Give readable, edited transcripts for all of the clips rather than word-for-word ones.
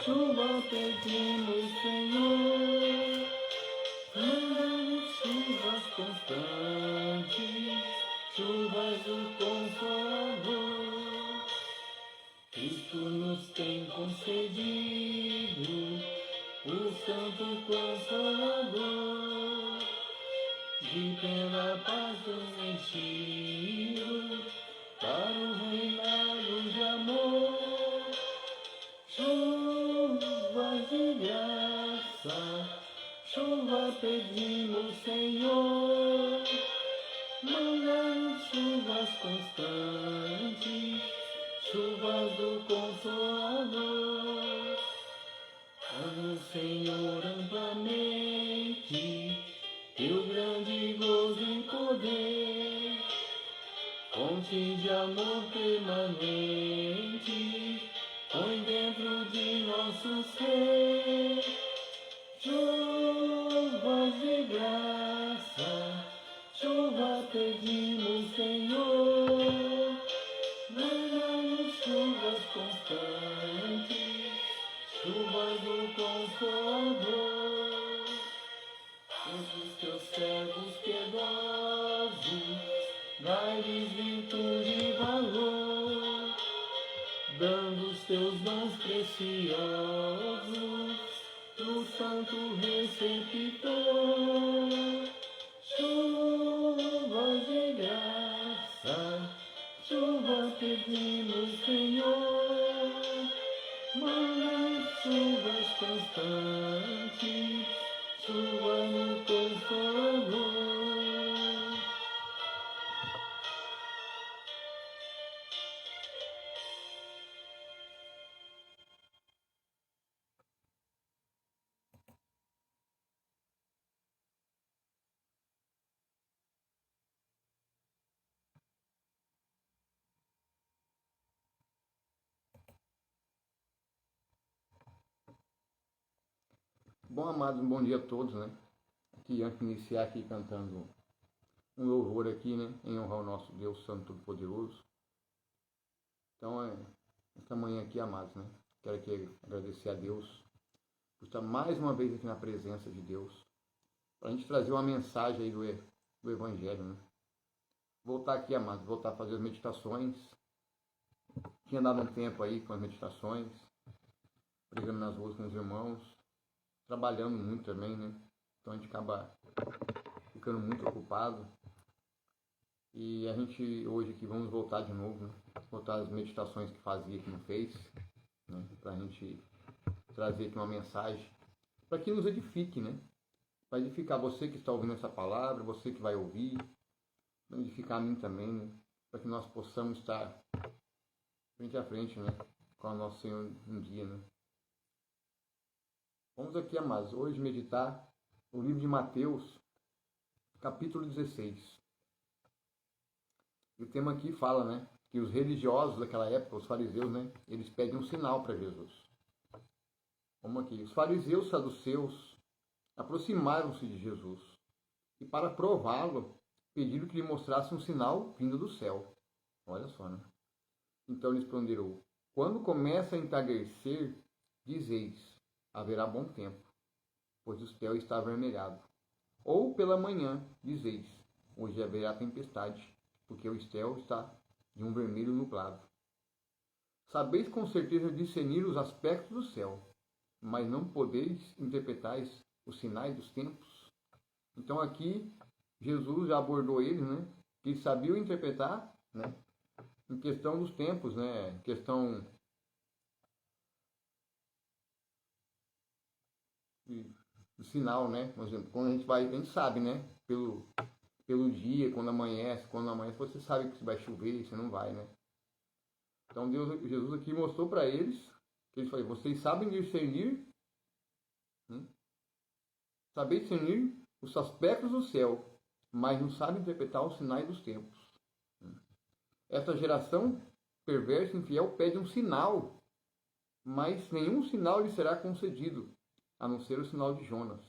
chuva pedimos, Senhor, manda chuvas constantes, chuvas do Consolador. Cristo nos tem concedido o Santo Consolador, de pela paz transmitido para o reinado de amor. Chuvas de graça, chuva pedimos, Senhor, manda chuvas constantes, chuvas do Consolador. Amo, Senhor, amplamente teu grande gozo e poder, fonte de amor permanente, põe dentro de nosso ser. Chuvas de graça, chuva pedimos, Senhor, manda chuvas constantes, chuvas do Consolador. Todos os teus servos piedosos, dai-lhes virtude e valor, dando os teus dons preciosos do santo receptor. Chuvas de graça, chuva pedimos, Senhor, manda chuvas constantes, chuva no Consolador. Bom, amados, um bom dia a todos, né? Aqui, antes de iniciar aqui cantando um louvor aqui, né? Em honrar o nosso Deus Santo Todo-Poderoso. Então, esta manhã aqui, amados, né? Quero aqui agradecer a Deus por estar mais uma vez aqui na presença de Deus, para a gente trazer uma mensagem aí do Evangelho, né? Voltar aqui, amados, voltar a fazer as meditações. Tinha dado um tempo aí com as meditações, pregando nas ruas com os irmãos, trabalhando muito também, né? Então a gente acaba ficando muito ocupado. E a gente hoje aqui vamos voltar de novo, né? Voltar às meditações que fazia aqui no Face, né? Para a gente trazer aqui uma mensagem para que nos edifique, né? Para edificar você que está ouvindo essa palavra, você que vai ouvir, para edificar a mim também, né? Para que nós possamos estar frente a frente, né? Com o nosso Senhor um dia, né? Vamos aqui, amados, hoje meditar o livro de Mateus, capítulo 16. E o tema aqui fala, né, que os religiosos daquela época, os fariseus, né, eles pedem um sinal para Jesus. Vamos aqui. Os fariseus saduceus aproximaram-se de Jesus e, para prová-lo, pediram que lhe mostrasse um sinal vindo do céu. Olha só, né? Então lhes ponderou: quando começa a entardecer, dizeis, haverá bom tempo, pois o céu está avermelhado. Ou pela manhã, dizeis, hoje haverá tempestade, porque o céu está de um vermelho nublado. Sabeis com certeza discernir os aspectos do céu, mas não podeis interpretar os sinais dos tempos. Então aqui, Jesus já abordou eles, né? Que eles sabiam interpretar, né? Em questão dos tempos, né? Em questão do sinal, né? Por exemplo, quando a gente sabe, né? Pelo dia, quando amanhece, você sabe que vai chover e você não vai, né? Então Jesus aqui mostrou para eles, que ele falou: vocês sabem discernir, né? Saber discernir os aspectos do céu, mas não sabem interpretar os sinais dos tempos. Esta geração perversa e infiel pede um sinal, mas nenhum sinal lhe será concedido, a não ser o sinal de Jonas.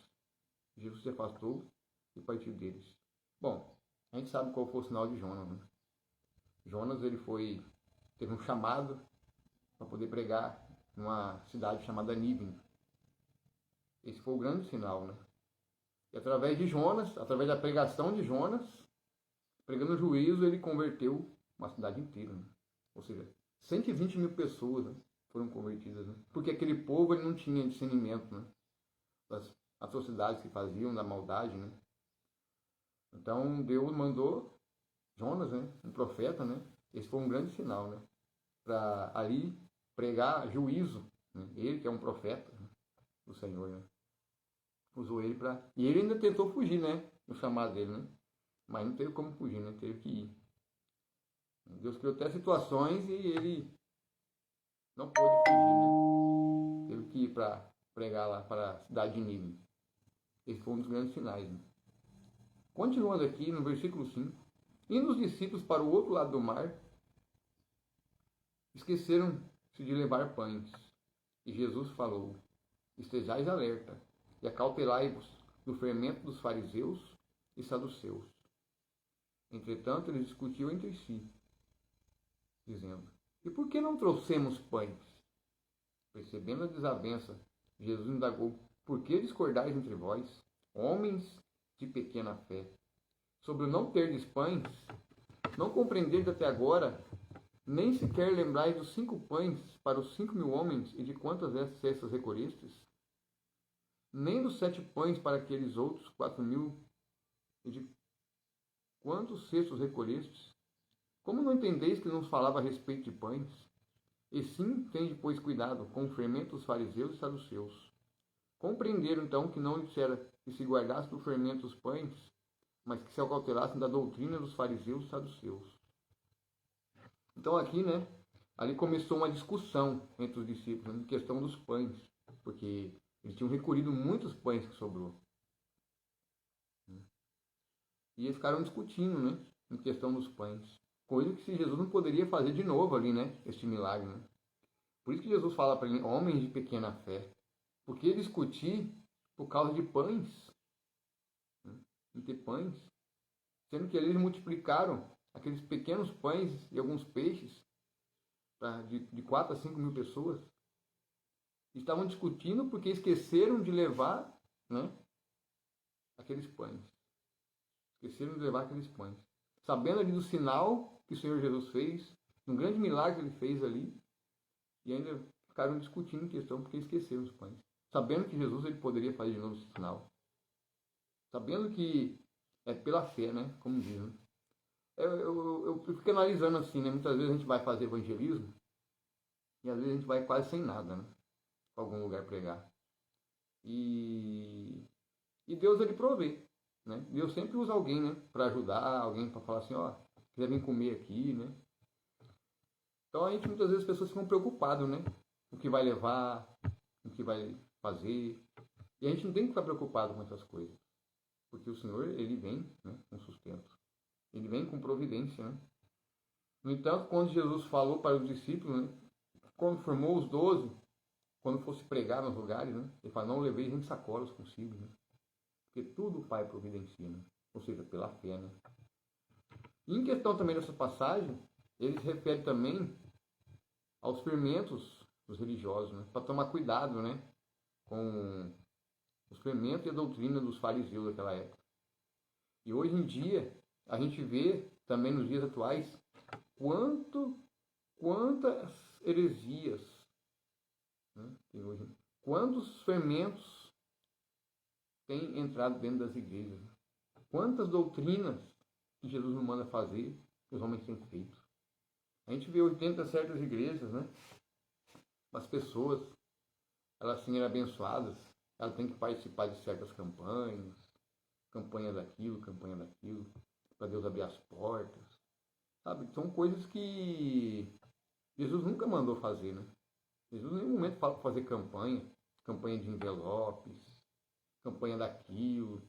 Jesus se afastou e partiu deles. Bom, a gente sabe qual foi o sinal de Jonas, né? Jonas, teve um chamado para poder pregar numa cidade chamada Nínive. Esse foi o grande sinal, né? E através de Jonas, através da pregação de Jonas, pregando juízo, ele converteu uma cidade inteira, né? Ou seja, 120 mil pessoas, né, foram convertidas, né? Porque aquele povo ele não tinha discernimento, né, das atrocidades que faziam, da maldade, né? Então Deus mandou Jonas, né, um profeta, né? Esse foi um grande sinal, né? Para ali pregar juízo, né? Ele que é um profeta, né, do Senhor, né? Usou ele para... E ele ainda tentou fugir, né? No chamado dele, né? Mas não teve como fugir, né? Teve que ir. Deus criou até situações e ele não pôde fugir, né? Teve que ir para pregar lá para a cidade de Nínive. Esse foi um dos grandes sinais, né? Continuando aqui no versículo 5. Indo os discípulos para o outro lado do mar, esqueceram-se de levar pães. E Jesus falou: estejais alerta e acautelai-vos do fermento dos fariseus e saduceus. Entretanto, eles discutiam entre si, dizendo: e por que não trouxemos pães? Percebendo a desavença, Jesus indagou: por que discordais entre vós, homens de pequena fé? Sobre o não terdes pães, não compreendeis até agora, nem sequer lembrais dos 5 pães para os 5.000 homens e de quantas cestas recolhestes? Nem dos 7 pães para aqueles outros 4.000 e de quantos cestos recolhestes? Como não entendeis que não falava a respeito de pães? E sim, tende, pois, cuidado com o fermento dos fariseus e saduceus. Compreenderam, então, que não lhe dissera que se guardasse do fermento dos pães, mas que se acautelassem da doutrina dos fariseus e saduceus. Então aqui, né, ali começou uma discussão entre os discípulos, né, em questão dos pães, porque eles tinham recolhido muitos pães que sobrou. E eles ficaram discutindo, né, em questão dos pães. Coisa que Jesus não poderia fazer de novo ali, né, este milagre, né. Por isso que Jesus fala para ele, homens de pequena fé. Por que discutir por causa de pães? Né, em ter pães. Sendo que eles multiplicaram aqueles pequenos pães e alguns peixes de 4 a 5 mil pessoas. Estavam discutindo porque esqueceram de levar, né, aqueles pães. Esqueceram de levar aqueles pães. Sabendo ali do sinal que o Senhor Jesus fez, um grande milagre que ele fez ali, e ainda ficaram discutindo em questão porque esqueceram os pães. Sabendo que Jesus ele poderia fazer de novo esse sinal. Sabendo que é pela fé, né, como diz, né? Eu fico analisando assim, né? Muitas vezes a gente vai fazer evangelismo e às vezes a gente vai quase sem nada, né? Para algum lugar pregar. E Deus ele provê, né? Deus sempre usa alguém, né? Para ajudar, alguém para falar assim, ó, quiser vir comer aqui, né? Então a gente muitas vezes as pessoas ficam preocupadas, né? O que vai levar, o que vai fazer. E a gente não tem que ficar preocupado com essas coisas. Porque o Senhor, ele vem, né, com sustento. Ele vem com providência, né? No entanto, quando Jesus falou para os discípulos, né, quando formou os 12, quando fosse pregar nos lugares, né, ele fala, não leveis nem sacolas consigo, né? Porque tudo o Pai providencia, né? Ou seja, pela fé, né? E em questão também dessa passagem, ele se refere também aos fermentos dos religiosos, né? Para tomar cuidado, né, com os fermentos e a doutrina dos fariseus daquela época. E hoje em dia, a gente vê também nos dias atuais quantas heresias, né, tem hoje, quantos fermentos têm entrado dentro das igrejas, né? Quantas doutrinas que Jesus não manda fazer que os homens têm feito. A gente vê hoje dentro de certas igrejas, né, as pessoas, elas serem abençoadas, elas têm que participar de certas campanha daquilo, para Deus abrir as portas, sabe? São coisas que Jesus nunca mandou fazer, né? Jesus em nenhum momento fala para fazer campanha de envelopes, campanha daquilo.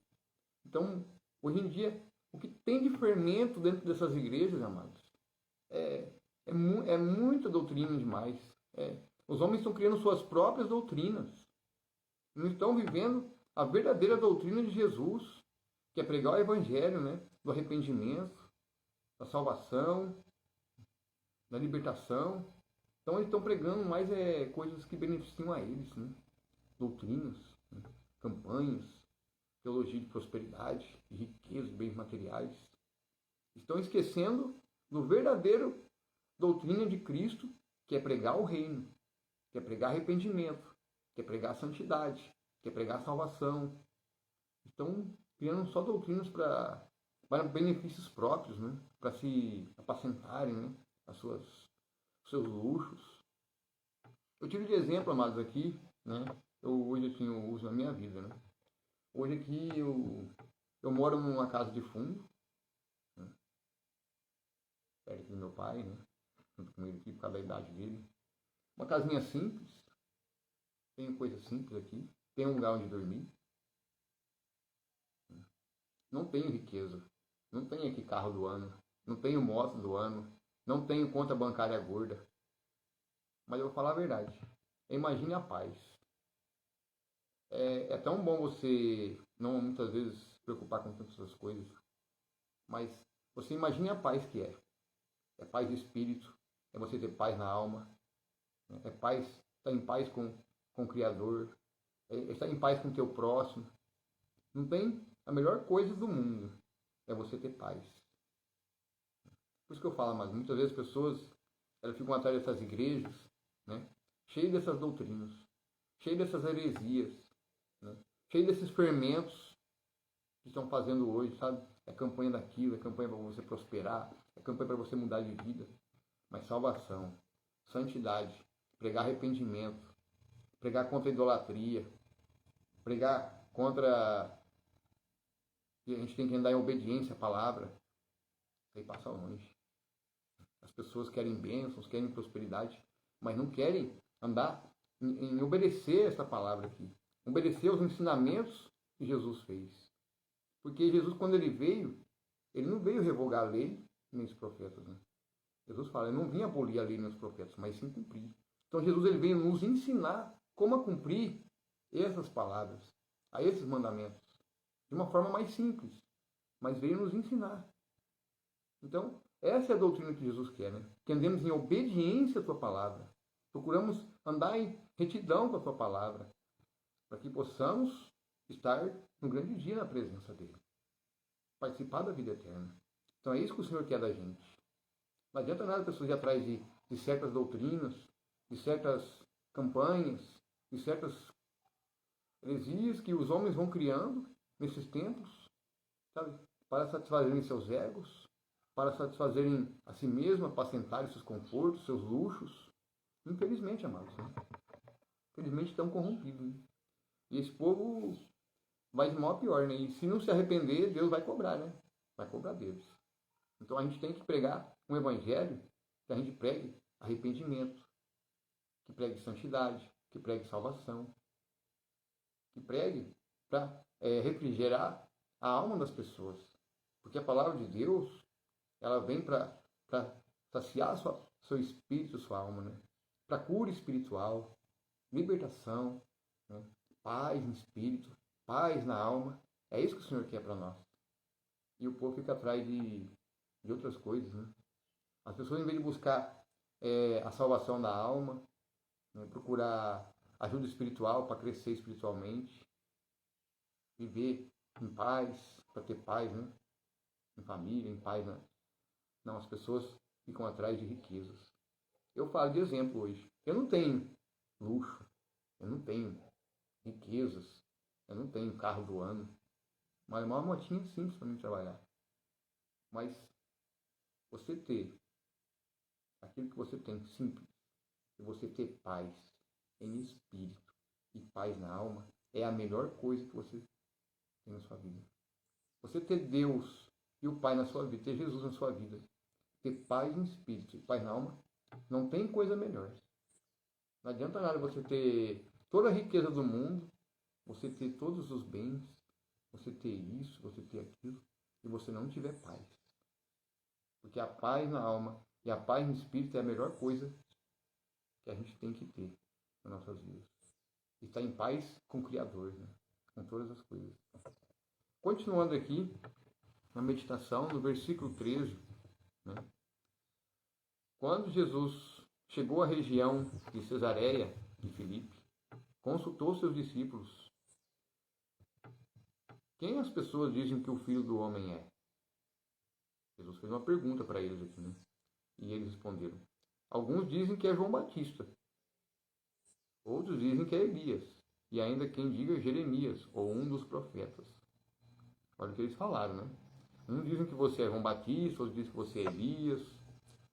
Então, hoje em dia, o que tem de fermento dentro dessas igrejas, amados, é muita doutrina demais. Os homens estão criando suas próprias doutrinas. Não estão vivendo a verdadeira doutrina de Jesus, que é pregar o evangelho, né, do arrependimento, da salvação, da libertação. Então eles estão pregando mais coisas que beneficiam a eles, né? Doutrinas, né? Campanhas, teologia de prosperidade, de riqueza, de bens materiais. Estão esquecendo do verdadeiro doutrina de Cristo, que é pregar o reino, que é pregar arrependimento, que é pregar santidade, que é pregar salvação. Estão criando só doutrinas para benefícios próprios, né? Para se apacentarem, né? Seus luxos. Eu tive de exemplo, amados, aqui, né? Hoje assim, eu uso na minha vida, né? Hoje aqui eu moro numa casa de fundo, né? Perto do meu pai, né? Junto com ele aqui, por causa da idade dele. Uma casinha simples, tenho coisa simples aqui, tenho um lugar onde dormir. Não tenho riqueza, não tenho aqui carro do ano, não tenho moto do ano, não tenho conta bancária gorda. Mas eu vou falar a verdade. Imagine a paz. É tão bom você não muitas vezes se preocupar com tantas coisas, mas você imagine a paz que é. É paz de espírito, é você ter paz na alma, é paz, estar em paz com o Criador, é estar em paz com o teu próximo. Não tem a melhor coisa do mundo, é você ter paz. Por isso que eu falo, mas muitas vezes as pessoas elas ficam atrás dessas igrejas, né, cheias dessas doutrinas, cheias dessas heresias, né, cheias desses fermentos que estão fazendo hoje, sabe? É campanha daquilo, é campanha para você prosperar, é campanha para você mudar de vida. Mas salvação, santidade, pregar arrependimento, pregar contra a idolatria, pregar contra que a gente tem que andar em obediência à palavra, isso aí passa longe. As pessoas querem bênçãos, querem prosperidade, mas não querem andar em obedecer essa palavra aqui, obedecer os ensinamentos que Jesus fez. Porque Jesus, quando ele veio, ele não veio revogar a lei nem os profetas, né? Jesus fala, eu não vim abolir a lei nem os profetas, mas sim cumprir. Então Jesus ele veio nos ensinar como a cumprir essas palavras, a esses mandamentos, de uma forma mais simples, mas veio nos ensinar. Então, essa é a doutrina que Jesus quer, né? Que andemos em obediência à tua palavra. Procuramos andar em retidão com a tua palavra, para que possamos estar no grande dia na presença dele, participar da vida eterna. Então é isso que o Senhor quer da gente. Não adianta nada as pessoas ir atrás de certas doutrinas, de certas campanhas, de certas heresias que os homens vão criando nesses tempos, sabe? Para satisfazerem seus egos, para satisfazerem a si mesmos, apacentarem seus confortos, seus luxos. Infelizmente, amados, né? Infelizmente estão corrompidos. Né? E esse povo vai de mal a pior, né? E se não se arrepender, Deus vai cobrar, né? Vai cobrar deles. Então a gente tem que pregar um evangelho que a gente pregue arrependimento, que pregue santidade, que pregue salvação, que pregue para refrigerar a alma das pessoas. Porque a palavra de Deus, ela vem para saciar seu espírito, sua alma, né? Para cura espiritual, libertação, né? Paz no espírito, paz na alma. É isso que o Senhor quer para nós. E o povo fica atrás de outras coisas, né? As pessoas, em vez de buscar a salvação da alma, né? Procurar ajuda espiritual para crescer espiritualmente, viver em paz, para ter paz, né? Em família, em paz, né? Não, as pessoas ficam atrás de riquezas. Eu falo de exemplo hoje. Eu não tenho luxo, eu não tenho riquezas, eu não tenho carro do ano, mas uma motinha simples para mim trabalhar. Mas você ter aquilo que você tem simples, e você ter paz em espírito e paz na alma, é a melhor coisa que você tem na sua vida. Você ter Deus e o Pai na sua vida, ter Jesus na sua vida, ter paz em espírito e paz na alma, não tem coisa melhor. Não adianta nada você ter toda a riqueza do mundo, você ter todos os bens, você ter isso, você ter aquilo, e você não tiver paz. Porque a paz na alma e a paz no espírito é a melhor coisa que a gente tem que ter nas nossas vidas. E estar em paz com o Criador, né? Com todas as coisas. Continuando aqui, na meditação, no versículo 13, né? Quando Jesus chegou à região de Cesareia de Filipe, consultou seus discípulos. Quem as pessoas dizem que o Filho do Homem é? Jesus fez uma pergunta para eles aqui, né? E eles responderam. Alguns dizem que é João Batista. Outros dizem que é Elias. E ainda quem diga Jeremias, ou um dos profetas. Olha o que eles falaram, né? Uns dizem que você é João Batista, outros dizem que você é Elias,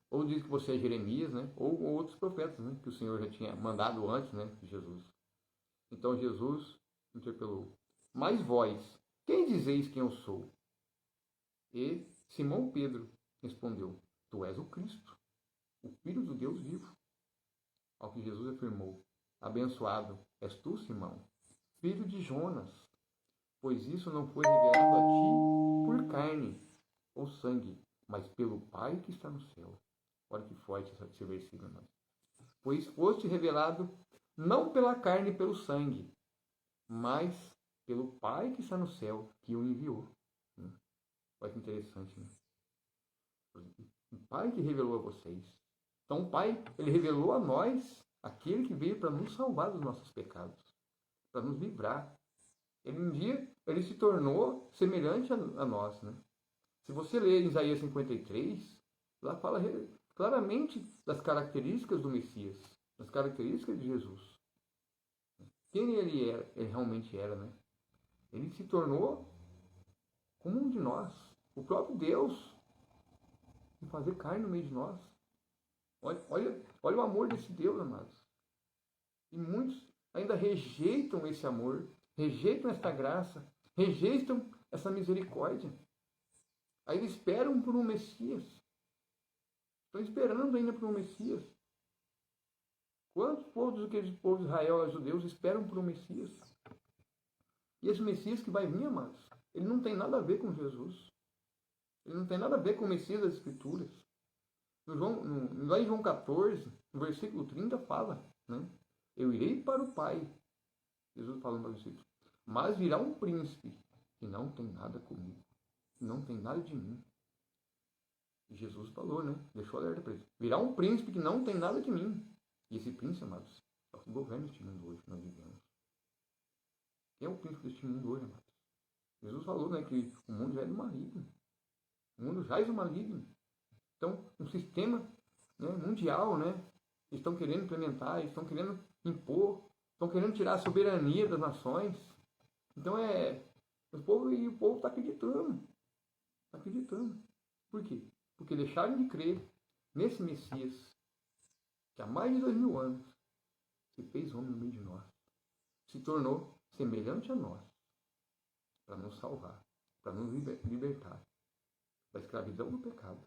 ou dizem que você é Jeremias, né? Ou outros profetas, né? Que o Senhor já tinha mandado antes, né? De Jesus. Então Jesus interpelou. Mas vós, quem dizeis quem eu sou? E Simão Pedro respondeu. Tu és o Cristo, o Filho do Deus vivo. Ao que Jesus afirmou. Abençoado és tu, Simão, filho de Jonas, pois isso não foi revelado a ti por carne ou sangue, mas pelo Pai que está no céu. Olha que forte esse versículo, irmãos. Pois foste revelado não pela carne e pelo sangue, mas pelo Pai que está no céu, que o enviou. Olha que interessante, né? O Pai que revelou a vocês. Então o Pai, ele revelou a nós aquele que veio para nos salvar dos nossos pecados, para nos livrar. Ele um dia, ele se tornou semelhante a nós, né? Se você ler em Isaías 53, lá fala claramente das características do Messias, das características de Jesus. Quem ele era, ele realmente era, né? Ele se tornou como um de nós, o próprio Deus, em fazer carne no meio de nós. Olha o amor desse Deus, amados. E muitos ainda rejeitam esse amor, rejeitam esta graça, rejeitam essa misericórdia. Ainda esperam por um Messias. Estão esperando ainda por um Messias. Quantos povos do povo de Israel, os judeus, esperam por um Messias? E esse Messias que vai vir, amados, ele não tem nada a ver com Jesus. Ele não tem nada a ver com o Messias das Escrituras. Lá em João 14, no versículo 30, fala, né? Eu irei para o Pai. Jesus falando para os discípulos. Mas virá um príncipe que não tem nada comigo. Que não tem nada de mim. E Jesus falou, né? Deixou alerta para eles. Virá um príncipe que não tem nada de mim. E esse príncipe, amados, é o que governa este mundo hoje que nós vivemos. Quem é o príncipe deste mundo hoje, amados? Jesus falou, né? Que o mundo já é do maligno. O mundo já é do maligno. Então, um sistema, né, mundial, né? Estão querendo implementar, estão querendo impor, estão querendo tirar a soberania das nações. Então o povo está acreditando. Está acreditando. Por quê? Porque deixaram de crer nesse Messias que há mais de 2000 anos se fez homem no meio de nós. Se tornou semelhante a nós para nos salvar, para nos libertar da escravidão do pecado,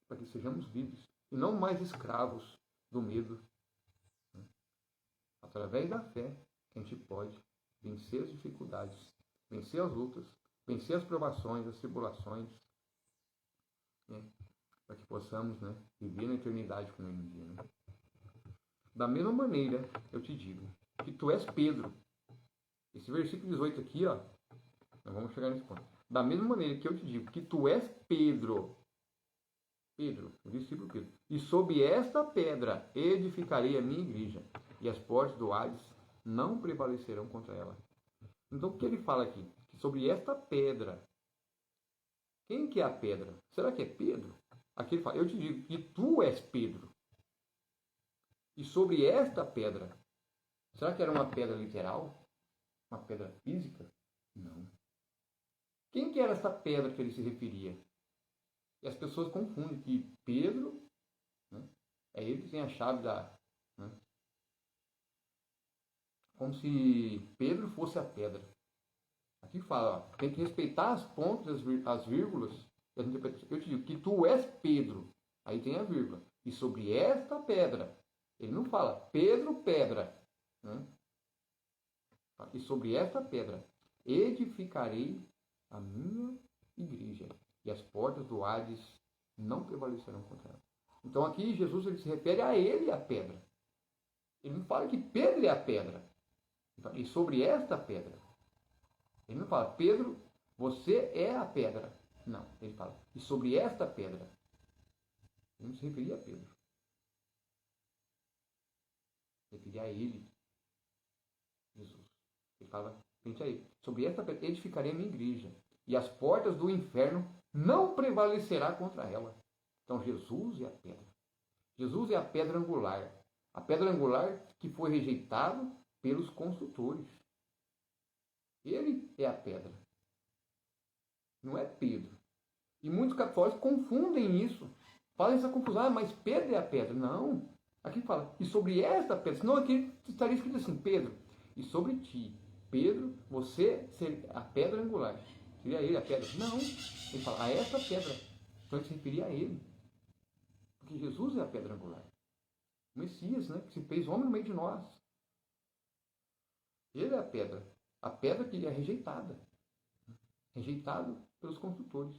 para que sejamos livres e não mais escravos do medo. Através da fé, a gente pode vencer as dificuldades, vencer as lutas, vencer as provações, as tribulações, né? Para que possamos, né, viver na eternidade com Ele um dia. Né? Da mesma maneira, eu te digo que tu és Pedro. Esse versículo 18 aqui, ó, nós vamos chegar nesse ponto. Da mesma maneira que eu te digo que tu és Pedro, o discípulo Pedro, e sob esta pedra edificarei a minha igreja, e as portas do Hades não prevalecerão contra ela. Então o que ele fala aqui? Que sobre esta pedra, quem que é a pedra? Será que é Pedro? Aqui ele fala, eu te digo que tu és Pedro, e sobre esta pedra, será que era uma pedra literal? Uma pedra física? Não. Quem que era essa pedra que ele se referia? E as pessoas confundem que Pedro, né, é ele que tem a chave da... Né, como se Pedro fosse a pedra. Aqui fala, ó, tem que respeitar as pontas, as vírgulas. Eu te digo que tu és Pedro. Aí tem a vírgula. E sobre esta pedra, ele não fala Pedro, pedra. Né? E sobre esta pedra edificarei a minha igreja. E as portas do Hades não prevalecerão contra ela. Então aqui Jesus ele se refere a ele, a pedra. Ele não fala que Pedro é a pedra. E sobre esta pedra. Ele não fala, Pedro, você é a pedra. Não, ele fala, e sobre esta pedra. Ele não se referia a Pedro. referia a ele, Jesus. Ele fala, frente a ele, sobre esta pedra edificarei a minha igreja, e as portas do inferno não prevalecerá contra ela. Então Jesus é a pedra. Jesus é a pedra angular. A pedra angular que foi rejeitada pelos construtores. Ele é a pedra. Não é Pedro. E muitos católicos confundem isso. Fazem essa confusão. Ah, mas Pedro é a pedra. Não. Aqui fala, e sobre esta pedra. Senão aqui estaria escrito assim, Pedro. E sobre ti, Pedro, você seria a pedra angular. Seria ele a pedra? Não. Ele fala, a esta pedra. Então ele se referia a ele. Porque Jesus é a pedra angular. O Messias, né? Que se fez homem no meio de nós. Ele é a pedra. A pedra que é rejeitada. Rejeitado pelos construtores.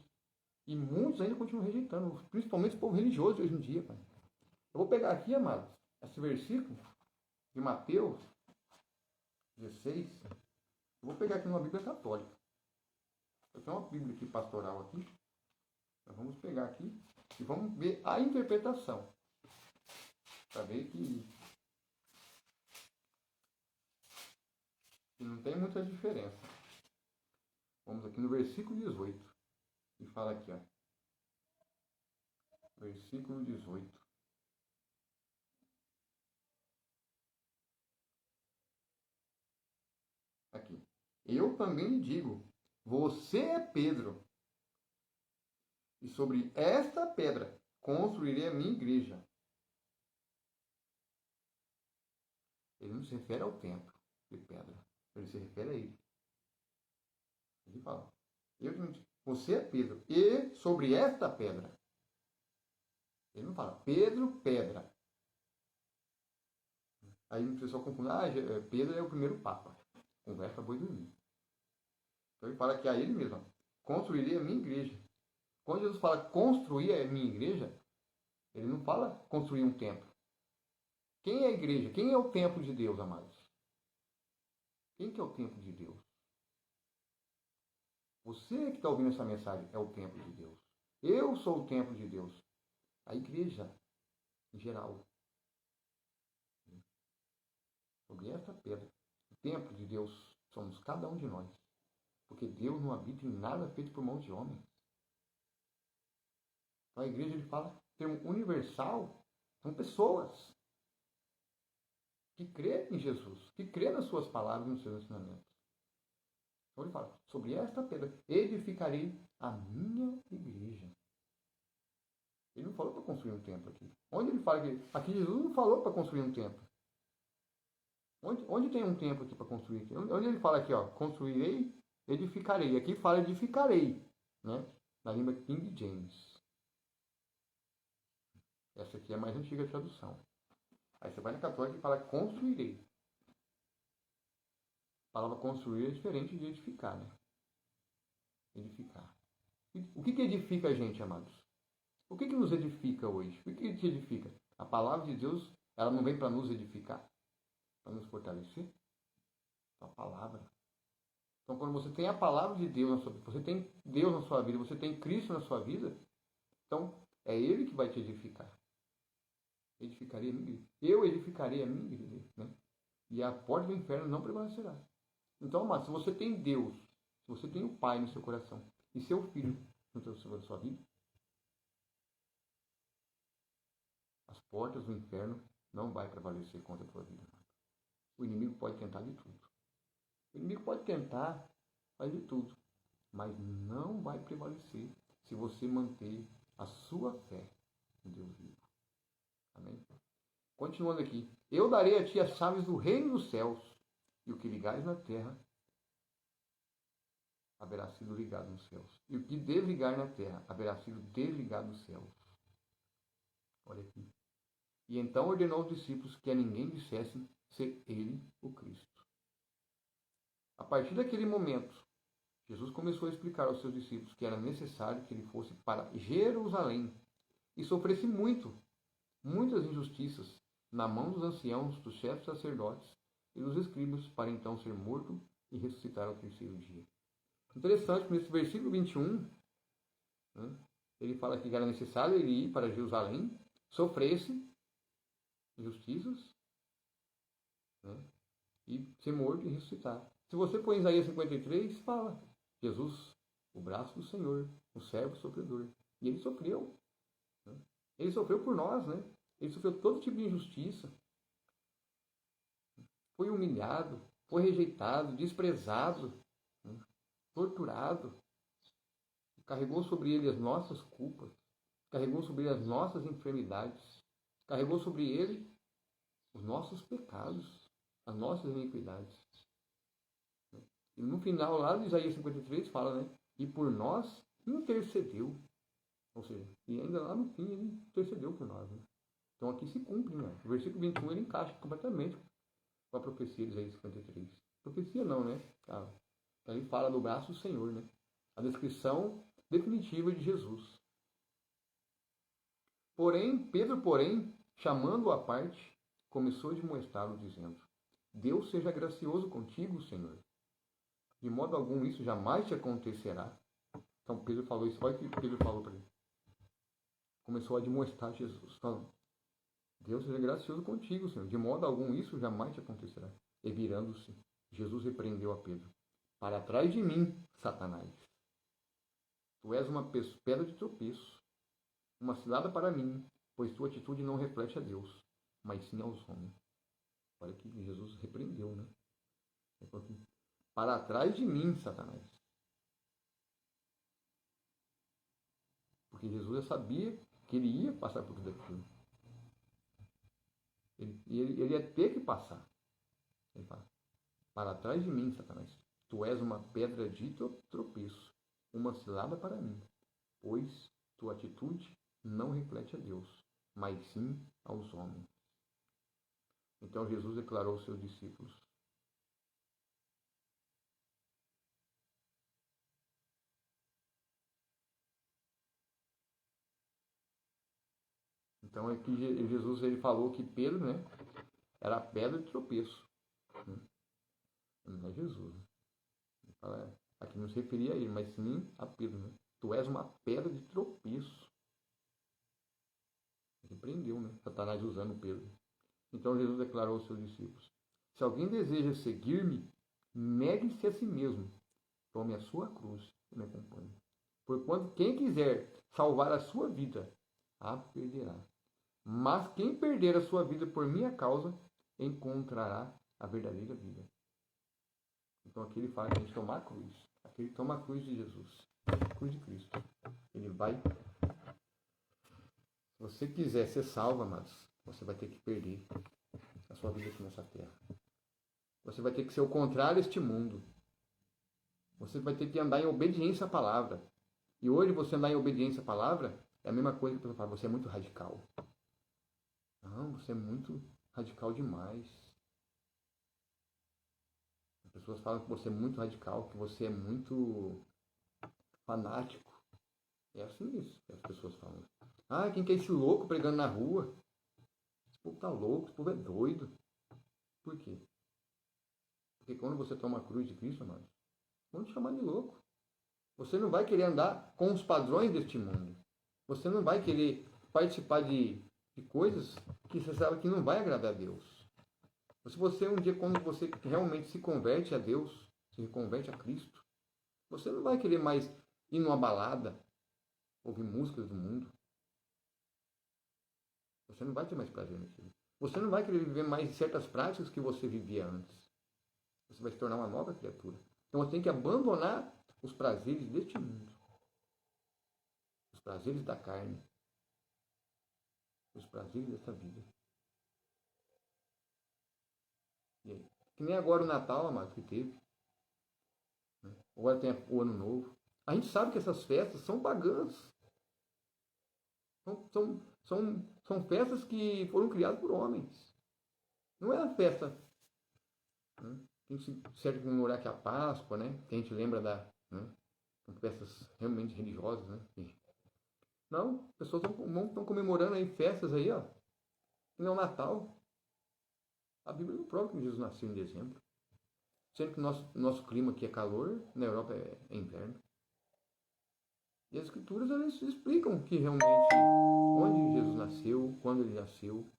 E muitos ainda continuam rejeitando. Principalmente o povo religioso hoje em dia. Pai. Eu vou pegar aqui, amados, esse versículo de Mateus 16. Eu vou pegar aqui numa Bíblia católica. Eu tenho uma Bíblia aqui pastoral aqui. Então vamos pegar aqui e vamos ver a interpretação. Para ver que não tem muita diferença. Vamos aqui no versículo 18. E fala aqui, ó. Versículo 18. Aqui. Eu também lhe digo, você é Pedro, e sobre esta pedra construirei a minha igreja. Ele não se refere ao templo de pedra, ele se refere a ele. Ele fala, você é Pedro, e sobre esta pedra. Ele não fala, Pedro, pedra. Aí o pessoal confunde, Pedro é o primeiro papa. Conversa boi dormir. Então ele fala que a ele mesmo, construirei a minha igreja. Quando Jesus fala construir a minha igreja, ele não fala construir um templo. Quem é a igreja? Quem é o templo de Deus, amados? Quem que é o templo de Deus? Você que está ouvindo essa mensagem é o templo de Deus. Eu sou o templo de Deus. A igreja, em geral. Sobre esta pedra, o templo de Deus somos cada um de nós. Porque Deus não habita em nada feito por mãos de homens. Então a igreja, ele fala, termo universal, são pessoas que crê em Jesus, que crê nas suas palavras e nos seus ensinamentos. Então ele fala, sobre esta pedra edificarei a minha igreja. Ele não falou para construir um templo aqui. Onde ele fala que... Aqui Jesus não falou para construir um templo. Onde tem um templo aqui para construir? Onde ele fala aqui, ó, construirei, edificarei. Aqui fala edificarei, né? Na língua King James. Essa aqui é a mais antiga tradução. Aí você vai na católica e fala construirei. A palavra construir é diferente de edificar, né? Edificar. O que edifica a gente, amados? O que nos edifica hoje? O que te edifica? A palavra de Deus, ela não vem para nos edificar? Para nos fortalecer? A palavra. Então, quando você tem a palavra de Deus na sua vida, você tem Deus na sua vida, você tem Cristo na sua vida, então é Ele que vai te edificar. Edificarei a minha igreja. Eu edificarei a minha igreja. Né? E a porta do inferno não prevalecerá. Então, amado, se você tem Deus, se você tem o Pai no seu coração e seu Filho na sua vida, as portas do inferno não vai prevalecer contra a tua vida. O inimigo pode tentar de tudo. O inimigo pode tentar fazer de tudo, mas não vai prevalecer se você manter a sua fé em Deus vivo. Amém? Continuando aqui. Eu darei a ti as chaves do reino dos céus, e o que ligares na terra haverá sido ligado nos céus. E o que desligar na terra haverá sido desligado nos céus. Olha aqui. E então ordenou aos discípulos que a ninguém dissessem ser ele o Cristo. A partir daquele momento, Jesus começou a explicar aos seus discípulos que era necessário que ele fosse para Jerusalém e sofresse muitas injustiças na mão dos anciãos, dos chefes sacerdotes e dos escribas, para então ser morto e ressuscitar ao terceiro dia. Interessante que nesse versículo 21, né, ele fala que era necessário ele ir para Jerusalém, sofresse injustiças né? E ser morto e ressuscitar. Se você for em Isaías 53, fala, Jesus, o braço do Senhor, o servo sofredor. E ele sofreu. Né? Ele sofreu por nós, né? Ele sofreu todo tipo de injustiça. Foi humilhado, foi rejeitado, desprezado, né? Torturado. Carregou sobre ele as nossas culpas. Carregou sobre ele as nossas enfermidades. Carregou sobre ele os nossos pecados, as nossas iniquidades. E no final, lá de Isaías 53, fala, né? E por nós intercedeu. Ou seja, e ainda lá no fim ele intercedeu por nós. Né? Então aqui se cumpre, né? O versículo 21 ele encaixa completamente com a profecia de Isaías 53. Profecia não, né? Ele fala do braço do Senhor, né? A descrição definitiva de Jesus. Pedro, chamando-o à parte, começou a admoestá-lo, dizendo, Deus seja gracioso contigo, Senhor. De modo algum isso jamais te acontecerá. Então Pedro falou isso. Olha o que Pedro falou para ele. Começou a admoestar Jesus, falando, Deus seja gracioso contigo, Senhor. De modo algum isso jamais te acontecerá. E virando-se, Jesus repreendeu a Pedro. Para trás de mim, Satanás. Tu és uma pedra de tropeço, uma cilada para mim, pois tua atitude não reflete a Deus, mas sim aos homens. Olha que Jesus repreendeu, né? Para trás de mim, Satanás. Porque Jesus já sabia que ele ia passar por tudo aquilo. Ele ia ter que passar. Ele fala, para trás de mim, Satanás. Tu és uma pedra de tropeço, uma cilada para mim, pois tua atitude não reflete a Deus, mas sim aos homens. Então Jesus declarou aos seus discípulos, então aqui Jesus ele falou que Pedro, né, era a pedra de tropeço. Não é Jesus. Né? Ele fala, aqui não se referia a ele, mas sim a Pedro. Né? Tu és uma pedra de tropeço. Ele prendeu, né? Satanás usando Pedro. Então Jesus declarou aos seus discípulos, se alguém deseja seguir-me, negue-se a si mesmo. Tome a sua cruz e me acompanhe. Porquanto quem quiser salvar a sua vida, a perderá. Mas quem perder a sua vida por minha causa, encontrará a verdadeira vida. Então aqui ele fala que a gente tomar a cruz. Aqui ele toma a cruz de Jesus. A cruz de Cristo. Ele vai. Se você quiser ser salvo, amados, você vai ter que perder a sua vida aqui nessa terra. Você vai ter que ser o contrário deste mundo. Você vai ter que andar em obediência à palavra. E hoje você andar em obediência à palavra é a mesma coisa que a pessoa fala, você é muito radical. Não, você é muito radical demais. As pessoas falam que você é muito radical, que você é muito fanático. É assim isso que as pessoas falam. Ah, quem que é esse louco pregando na rua? Esse povo tá louco, esse povo é doido. Por quê? Porque quando você toma a cruz de Cristo, amados, vão te chamar de louco. Você não vai querer andar com os padrões deste mundo. Você não vai querer participar de coisas que você sabe que não vai agradar a Deus. Se você um dia, quando você realmente se converte a Deus, se converte a Cristo, você não vai querer mais ir numa balada, ouvir músicas do mundo. Você não vai ter mais prazer naquilo. Você não vai querer viver mais certas práticas que você vivia antes. Você vai se tornar uma nova criatura. Então você tem que abandonar os prazeres deste mundo. Os prazeres da carne. Os prazeres dessa vida. E aí? Que nem agora o Natal, amado, que teve. Agora tem o Ano Novo. A gente sabe que essas festas são pagãs. São festas que foram criadas por homens. Não é a festa. Né? A gente serve comemorar que a Páscoa, né? Que a gente lembra são festas realmente religiosas, né? Não, as pessoas estão comemorando aí festas aí, ó. Que não é o Natal. A Bíblia não prova que Jesus nasceu em dezembro. Sendo que nosso clima aqui é calor, na Europa é inverno. E as escrituras elas explicam que realmente onde Jesus nasceu, quando ele nasceu.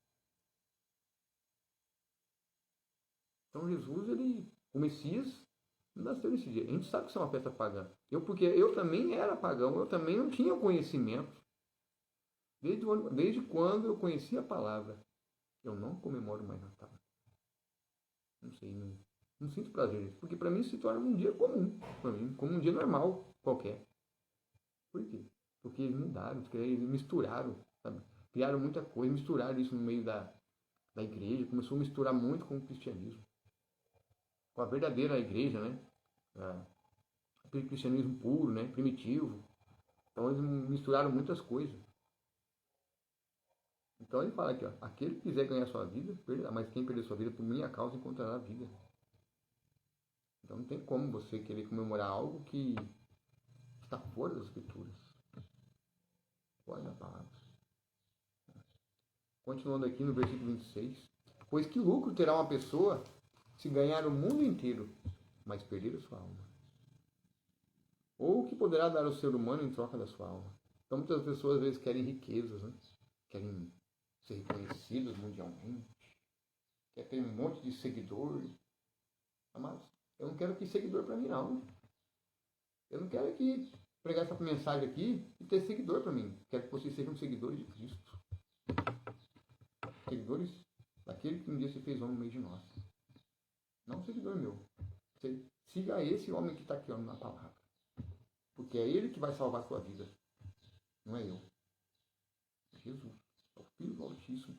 Então Jesus, o Messias, nasceu nesse dia. A gente sabe que isso é uma festa pagã. Porque eu também era pagão, eu também não tinha conhecimento. Desde quando eu conheci a palavra, eu não comemoro mais Natal. Não sei, não sinto prazer nisso. Porque para mim se torna um dia comum. Para mim, como um dia normal, qualquer. Por quê? Porque eles mudaram, porque eles misturaram, sabe? Criaram muita coisa, misturaram isso no meio da igreja, começou a misturar muito com o cristianismo. Com a verdadeira igreja, né? Aquele cristianismo puro, né? Primitivo. Então eles misturaram muitas coisas. Então ele fala aqui, ó, aquele que quiser ganhar sua vida, perderá, mas quem perder sua vida por minha causa encontrará a vida. Então não tem como você querer comemorar algo que está fora das escrituras. Fora da palavra. Continuando aqui no versículo 26. Pois que lucro terá uma pessoa se ganhar o mundo inteiro, mas perder a sua alma? Ou o que poderá dar o ser humano em troca da sua alma? Então muitas pessoas às vezes querem riquezas, né? Querem ser reconhecidas mundialmente, quer ter um monte de seguidores. Mas eu não quero que seguidor para mim, não. Eu não quero que pregar essa mensagem aqui e ter seguidor para mim. Quero que vocês sejam seguidores de Cristo. Seguidores daquele que um dia se fez homem no meio de nós. Não seguidor meu. Você siga esse homem que está aqui na palavra. Porque é ele que vai salvar a sua vida. Não é eu. É Jesus. É o Filho do Altíssimo.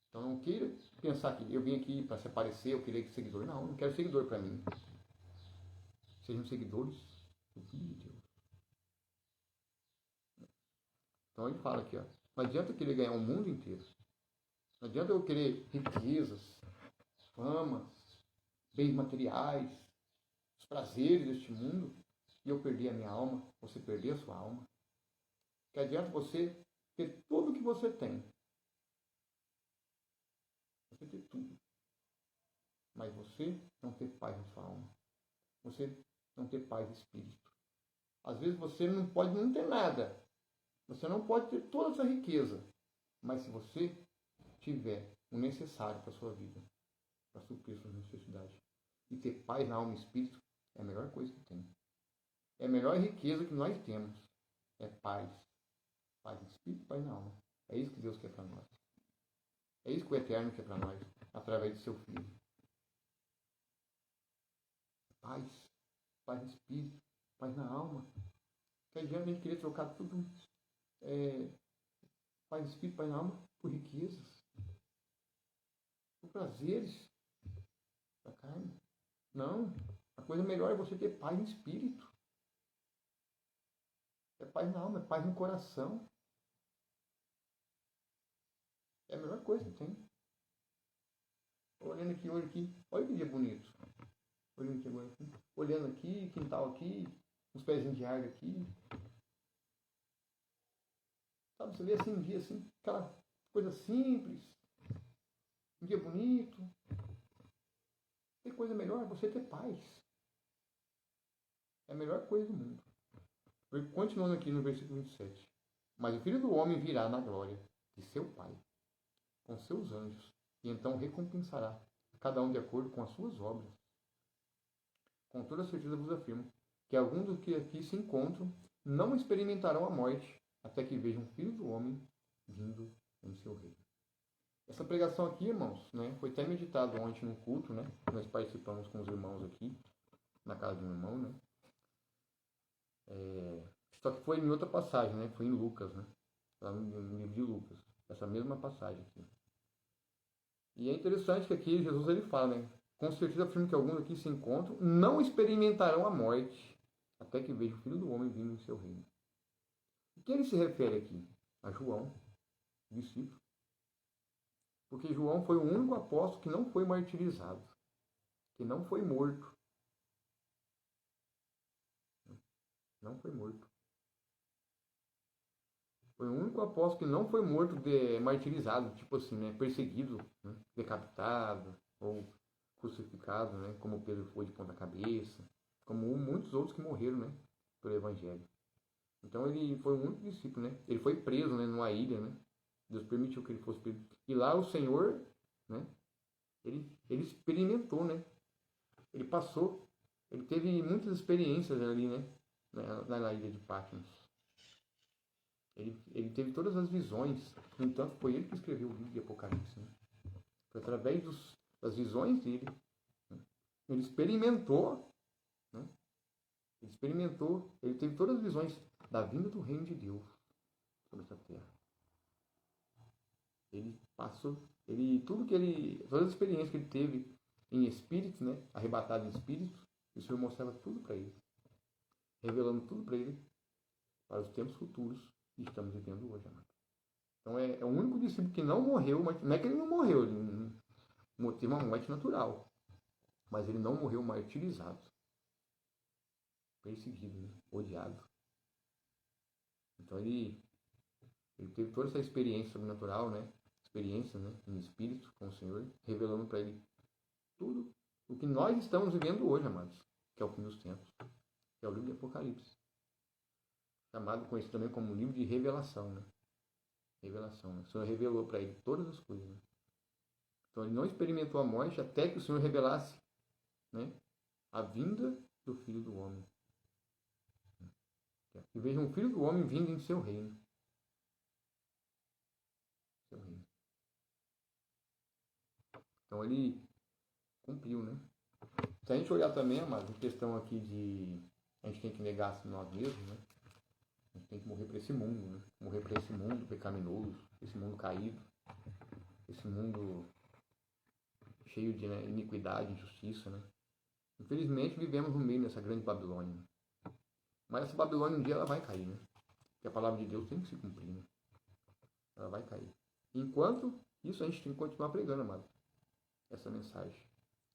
Então não queira pensar que eu vim aqui para se aparecer, eu queria seguidor. Não, não quero seguidor para mim. Sejam seguidores do Filho de Deus. Então ele fala aqui, ó, não adianta eu querer ganhar o mundo inteiro. Não adianta eu querer riquezas, famas, bens materiais, os prazeres deste mundo, e eu perder a minha alma, você perder a sua alma. Que adianta você ter tudo o que você tem. Você ter tudo. Mas você não ter paz na sua alma. Você não ter paz de espírito. Às vezes você não pode não ter nada. Você não pode ter toda essa riqueza. Mas se você tiver o necessário para a sua vida, para suprir suas necessidades, e ter paz na alma e espírito, é a melhor coisa que tem. É a melhor riqueza que nós temos. É paz. Paz no espírito, paz na alma. É isso que Deus quer para nós. É isso que o Eterno quer para nós, através do seu Filho. Paz. Paz no espírito, paz na alma. Que adianta a gente querer trocar tudo, paz no espírito, paz na alma, por riquezas, por prazeres da carne. Não. A coisa melhor é você ter paz no espírito. É paz na alma, é paz no coração. É a melhor coisa que tem. Olhando aqui, olha que dia bonito. Olhando aqui agora, olhando aqui, quintal aqui, uns pezinhos de árvore aqui. Sabe, você vê assim um dia assim, aquela coisa simples, um dia bonito. Tem coisa melhor é você ter paz. É a melhor coisa do mundo. Continuando aqui no versículo 27. Mas o Filho do Homem virá na glória de seu Pai, com seus anjos, e então recompensará cada um de acordo com as suas obras. Com toda certeza vos afirmo que alguns dos que aqui se encontram não experimentarão a morte até que vejam o Filho do Homem vindo em seu reino. Essa pregação aqui, irmãos, né, foi até meditado ontem no culto, né? Nós participamos com os irmãos aqui, na casa de um irmão, né? Só que foi em outra passagem, né? Foi em Lucas, né? Lá no livro de Lucas. Essa mesma passagem aqui. E é interessante que aqui Jesus ele fala, né? Com certeza afirmo que alguns aqui se encontram não experimentarão a morte até que vejam o Filho do Homem vindo em seu reino. E quem ele se refere aqui? A João, discípulo. Porque João foi o único apóstolo que não foi martirizado, que não foi morto. Não foi morto. Foi o único apóstolo que não foi morto, martirizado, tipo assim, né? Perseguido, né? Decapitado ou crucificado, né? Como Pedro foi de ponta cabeça, como muitos outros que morreram, né? Pelo Evangelho. Então ele foi o único discípulo, né? Ele foi preso, né? Numa ilha, né? Deus permitiu que ele fosse preso. E lá o Senhor, né, ele experimentou, né? Ele passou, ele teve muitas experiências ali, né? Na ilha de Patmos. Ele teve todas as visões. No entanto, foi ele que escreveu o livro de Apocalipse. Né? Foi através das visões dele. Né? Ele experimentou, né? Ele teve todas as visões da vinda do reino de Deus sobre essa terra. Ele passou, todas as experiências que ele teve em espírito, né? Arrebatado em espírito, o Senhor mostrava tudo para ele. Revelando tudo para ele para os tempos futuros que estamos vivendo hoje, amado. Então é o único discípulo que não morreu, mas não é que ele não morreu, ele teve uma morte natural, mas ele não morreu martirizado, perseguido, né? Odiado. Então ele teve toda essa experiência sobrenatural, né? Experiência, né? Em espírito com o Senhor, revelando para ele tudo o que nós estamos vivendo hoje, amados, que é o fim dos tempos, que é o livro de Apocalipse. Chamado, conhecido também como livro de revelação, né? Revelação, né? O Senhor revelou para ele todas as coisas, né? Então ele não experimentou a morte até que o Senhor revelasse, né, a vinda do Filho do Homem. E veja um Filho do Homem vindo em seu reino. Seu reino. Então ele cumpriu, né? Se a gente olhar também, amado, em questão aqui de a gente tem que negar-se nós mesmos, né? A gente tem que morrer para esse mundo, né? Morrer para esse mundo pecaminoso, esse mundo caído, esse mundo cheio de, né, iniquidade, injustiça, né? Infelizmente vivemos no meio dessa grande Babilônia. Mas essa Babilônia um dia ela vai cair, né? Porque a palavra de Deus tem que se cumprir, né? Ela vai cair. Enquanto isso a gente tem que continuar pregando, amado, essa mensagem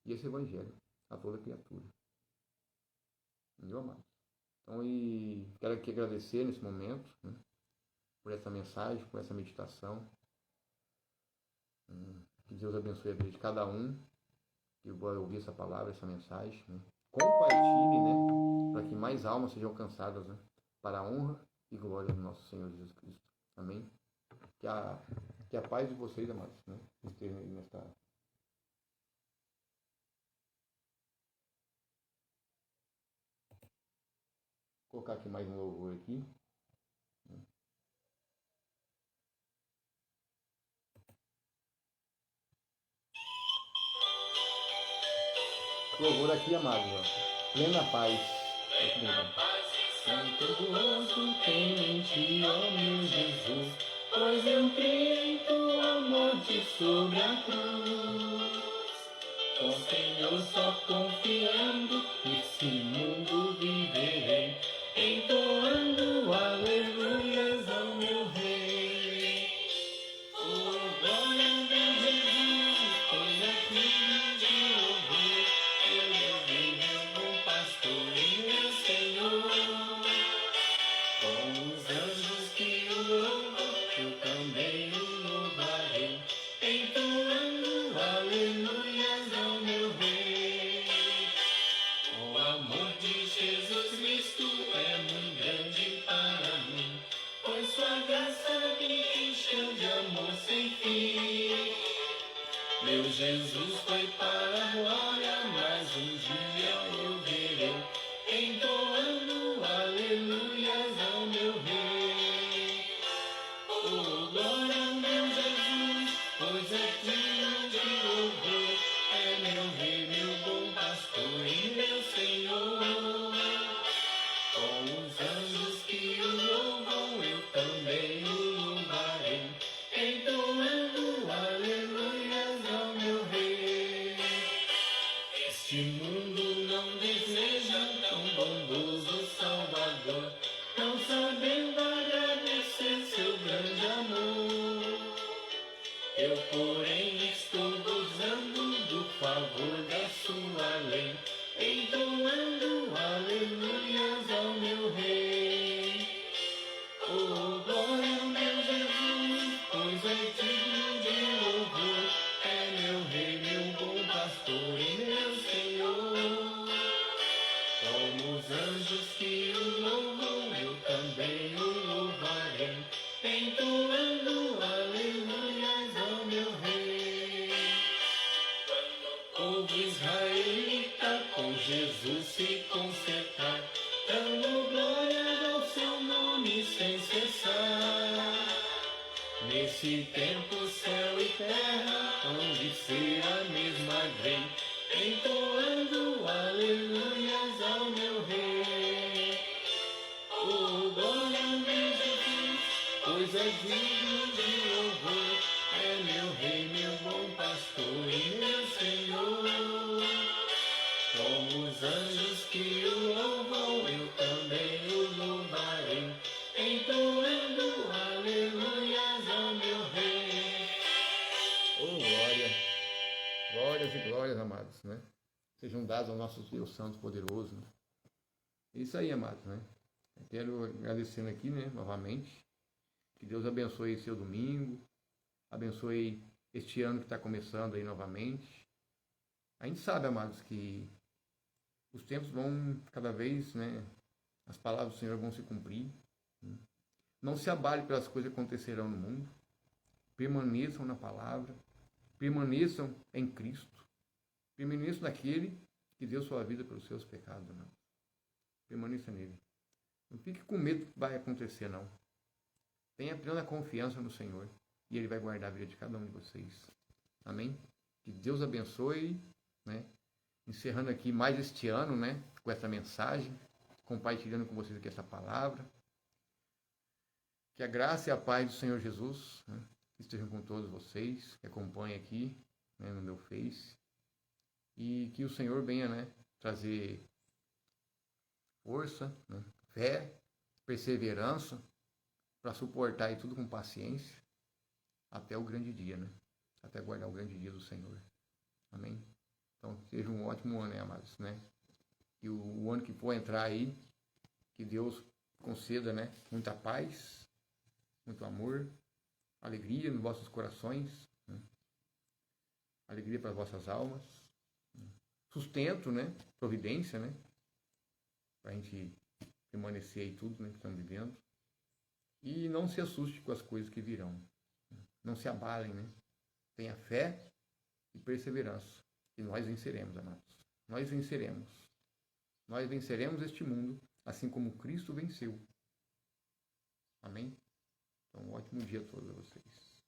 e esse evangelho a toda criatura. Entendeu, amado? Então, quero aqui agradecer nesse momento, né, por essa mensagem, por essa meditação. Que Deus abençoe a vida de cada um que vai ouvir essa palavra, essa mensagem. Né? Compartilhe, né, para que mais almas sejam alcançadas, né, para a honra e glória do nosso Senhor Jesus Cristo. Amém? Que a paz de vocês, amados, né, esteja aí nesta... Vou colocar aqui mais um louvor aqui. Louvor aqui, amado, ó. Plena paz. Santo gozo tenho em ti, ó meu Jesus, pois eu creio em tua morte sobre a cruz. Ó Senhor, só confiando nesse mundo viverei, entoando aleluias ao meu Rei. Oh, glória a Deus, Jesus, pois aqui de ouvir, eu ouvi meu bom pastor e meu Senhor. Com os anjos que o louvam, eu também o louvarei, entoando aleluias ao meu Rei. O amor de Jesus Cristo é muito grande para mim, pois sua graça me encheu de amor sem fim. Meu Jesus foi para a glória, mas um dia eu verei, entoando aleluias ao meu Rei. Oh, glória ao meu Jesus, pois é digno de louvor, é meu Rei, meu bom pastor e meu Senhor. Com os anjos que o louvam, eu também o louvarei, entoando aleluias ao meu Rei. Este mundo não deseja tão bondoso Salvador, não sabendo agradecer seu grande amor. Eu, porém, estou gozando do favor da sua lei, entoando aleluias ao meu Rei. Oh, glória ao meu Jesus, pois é digno de louvor, é meu Rei, meu bom pastor e meu Senhor. Como os anjos que o Jesus se consertar, dando glória ao seu nome sem cessar. Nesse tempo, céu e terra hão de ser a mesma grei, entoando aleluias ao meu rei. Oh, glória a Jesus, pois é digno de louvor, é meu rei, meu bom pastor e meu Senhor. Como os anjos que o louvam, eu também o louvarei, entoando aleluias ao meu rei. Oh, glória! Glórias e glórias, amados, né? Sejam dados ao nosso Deus Santo Poderoso, né? É isso aí, amados, né? Eu quero agradecendo aqui, né, novamente. Que Deus abençoe seu domingo, abençoe este ano que está começando aí novamente. A gente sabe, amados, que os tempos vão cada vez, né? As palavras do Senhor vão se cumprir. Né? Não se abale pelas coisas que acontecerão no mundo. Permaneçam na palavra. Permaneçam em Cristo. Permaneçam naquele que deu sua vida pelos seus pecados, amados. Permaneça nele. Não fique com medo do que vai acontecer, não. Tenha plena confiança no Senhor. E Ele vai guardar a vida de cada um de vocês. Amém? Que Deus abençoe, né? Encerrando aqui mais este ano, né? Com essa mensagem. Compartilhando com vocês aqui essa palavra. Que a graça e a paz do Senhor Jesus, né, estejam com todos vocês que acompanham aqui, né, no meu Face. E que o Senhor venha, né, trazer força, né, fé, perseverança, para suportar aí tudo com paciência, até o grande dia, né? Até guardar o grande dia do Senhor. Amém? Então, seja um ótimo ano, né, amados, né? E o ano que for entrar aí, que Deus conceda, né, muita paz, muito amor, alegria nos vossos corações, né? Alegria para as vossas almas, né? Sustento, né? Providência, né? Para a gente permanecer aí tudo, né, que estamos vivendo. E não se assuste com as coisas que virão. Não se abalem, né? Tenha fé e perseverança. E nós venceremos, amados. Nós venceremos. Nós venceremos este mundo, assim como Cristo venceu. Amém? Então, um ótimo dia a todos vocês.